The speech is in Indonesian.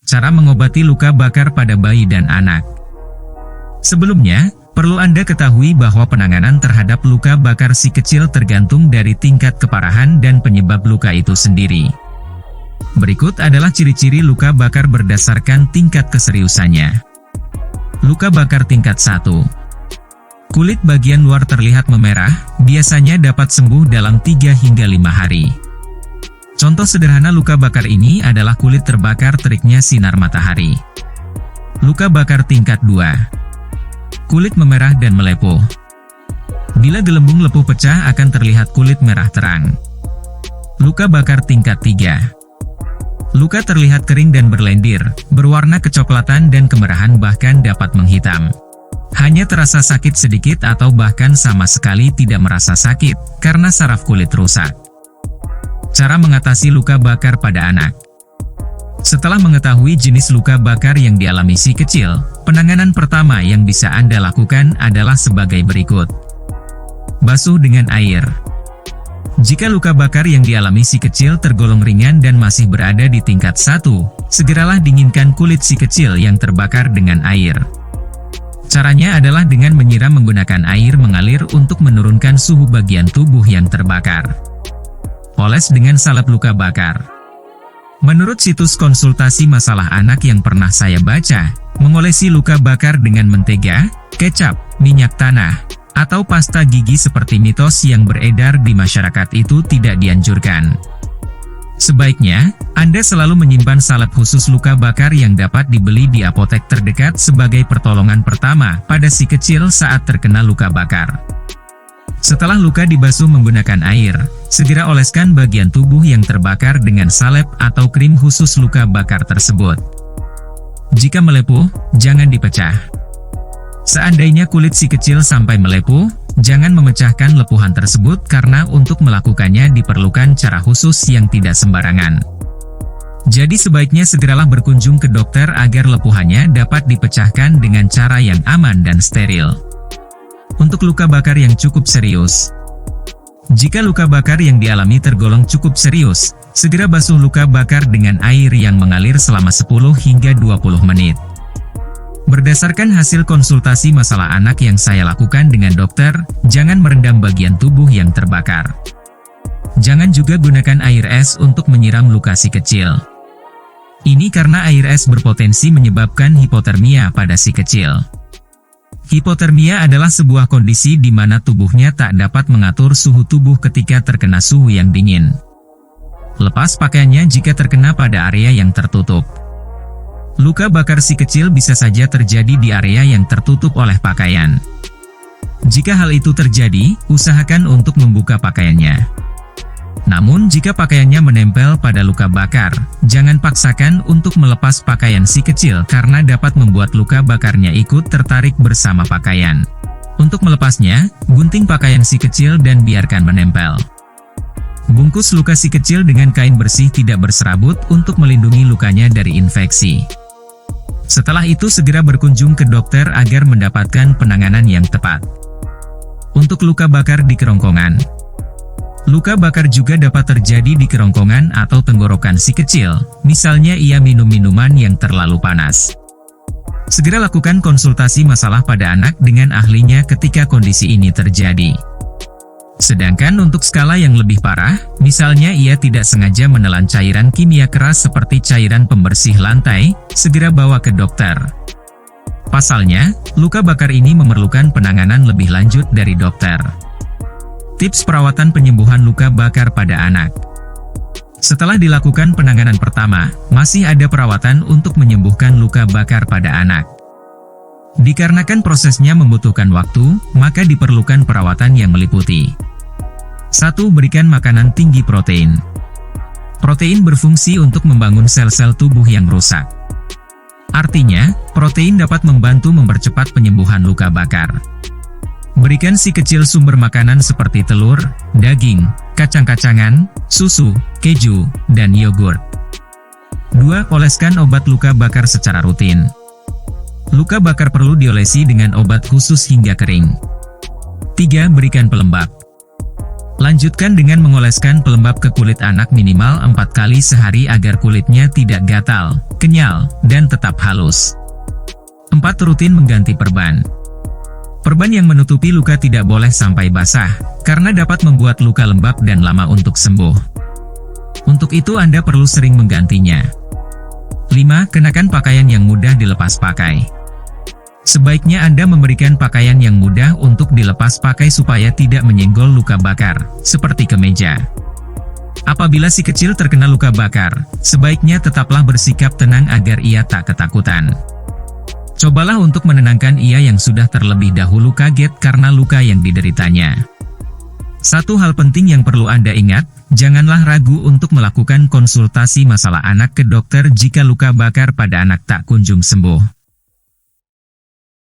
Cara mengobati luka bakar pada bayi dan anak. Sebelumnya, perlu Anda ketahui bahwa penanganan terhadap luka bakar si kecil tergantung dari tingkat keparahan dan penyebab luka itu sendiri. Berikut adalah ciri-ciri luka bakar berdasarkan tingkat keseriusannya. Luka bakar tingkat 1. Kulit bagian luar terlihat memerah, biasanya dapat sembuh dalam 3 hingga 5 hari. Contoh sederhana luka bakar ini adalah kulit terbakar teriknya sinar matahari. Luka bakar tingkat 2. Kulit memerah dan melepuh. Bila gelembung lepuh pecah akan terlihat kulit merah terang. Luka bakar tingkat 3. Luka terlihat kering dan berlendir, berwarna kecoklatan dan kemerahan bahkan dapat menghitam. Hanya terasa sakit sedikit atau bahkan sama sekali tidak merasa sakit, karena saraf kulit rusak. Cara mengatasi luka bakar pada anak. Setelah mengetahui jenis luka bakar yang dialami si kecil, penanganan pertama yang bisa Anda lakukan adalah sebagai berikut. Basuh dengan air. Jika luka bakar yang dialami si kecil tergolong ringan dan masih berada di tingkat 1, segeralah dinginkan kulit si kecil yang terbakar dengan air. Caranya adalah dengan menyiram menggunakan air mengalir untuk menurunkan suhu bagian tubuh yang terbakar. Oles dengan salep luka bakar. Menurut situs konsultasi masalah anak yang pernah saya baca, mengolesi luka bakar dengan mentega, kecap, minyak tanah, atau pasta gigi seperti mitos yang beredar di masyarakat itu tidak dianjurkan. Sebaiknya, Anda selalu menyimpan salep khusus luka bakar yang dapat dibeli di apotek terdekat sebagai pertolongan pertama pada si kecil saat terkena luka bakar. Setelah luka dibasuh menggunakan air, segera oleskan bagian tubuh yang terbakar dengan salep atau krim khusus luka bakar tersebut. Jika melepuh, jangan dipecah. Seandainya kulit si kecil sampai melepuh, jangan memecahkan lepuhan tersebut karena untuk melakukannya diperlukan cara khusus yang tidak sembarangan. Jadi sebaiknya segeralah berkunjung ke dokter agar lepuhannya dapat dipecahkan dengan cara yang aman dan steril. Untuk luka bakar yang cukup serius. Jika luka bakar yang dialami tergolong cukup serius, segera basuh luka bakar dengan air yang mengalir selama 10 hingga 20 menit. Berdasarkan hasil konsultasi masalah anak yang saya lakukan dengan dokter, jangan merendam bagian tubuh yang terbakar. Jangan juga gunakan air es untuk menyiram luka si kecil. Ini karena air es berpotensi menyebabkan hipotermia pada si kecil. Hipotermia adalah sebuah kondisi di mana tubuhnya tak dapat mengatur suhu tubuh ketika terkena suhu yang dingin. Lepas pakaiannya jika terkena pada area yang tertutup. Luka bakar si kecil bisa saja terjadi di area yang tertutup oleh pakaian. Jika hal itu terjadi, usahakan untuk membuka pakaiannya. Namun jika pakaiannya menempel pada luka bakar, jangan paksakan untuk melepas pakaian si kecil karena dapat membuat luka bakarnya ikut tertarik bersama pakaian. Untuk melepasnya, gunting pakaian si kecil dan biarkan menempel. Bungkus luka si kecil dengan kain bersih tidak berserabut untuk melindungi lukanya dari infeksi. Setelah itu segera berkunjung ke dokter agar mendapatkan penanganan yang tepat. Untuk luka bakar di kerongkongan. Luka bakar juga dapat terjadi di kerongkongan atau tenggorokan si kecil, misalnya ia minum minuman yang terlalu panas. Segera lakukan konsultasi masalah pada anak dengan ahlinya ketika kondisi ini terjadi. Sedangkan untuk skala yang lebih parah, misalnya ia tidak sengaja menelan cairan kimia keras seperti cairan pembersih lantai, segera bawa ke dokter. Pasalnya, luka bakar ini memerlukan penanganan lebih lanjut dari dokter. Tips perawatan penyembuhan luka bakar pada anak. Setelah dilakukan penanganan pertama, masih ada perawatan untuk menyembuhkan luka bakar pada anak. Dikarenakan prosesnya membutuhkan waktu, maka diperlukan perawatan yang meliputi 1. Berikan makanan tinggi protein. Protein berfungsi untuk membangun sel-sel tubuh yang rusak. Artinya, protein dapat membantu mempercepat penyembuhan luka bakar. Berikan si kecil sumber makanan seperti telur, daging, kacang-kacangan, susu, keju, dan yogurt. 2. Oleskan obat luka bakar secara rutin. Luka bakar perlu diolesi dengan obat khusus hingga kering. 3. Berikan pelembab. Lanjutkan dengan mengoleskan pelembab ke kulit anak minimal 4 kali sehari agar kulitnya tidak gatal, kenyal, dan tetap halus. 4. Rutin mengganti perban. Perban yang menutupi luka tidak boleh sampai basah, karena dapat membuat luka lembab dan lama untuk sembuh. Untuk itu Anda perlu sering menggantinya. 5. Kenakan pakaian yang mudah dilepas pakai. Sebaiknya Anda memberikan pakaian yang mudah untuk dilepas pakai supaya tidak menyenggol luka bakar, seperti kemeja. Apabila si kecil terkena luka bakar, sebaiknya tetaplah bersikap tenang agar ia tak ketakutan. Cobalah untuk menenangkan ia yang sudah terlebih dahulu kaget karena luka yang dideritanya. Satu hal penting yang perlu Anda ingat, janganlah ragu untuk melakukan konsultasi masalah anak ke dokter jika luka bakar pada anak tak kunjung sembuh.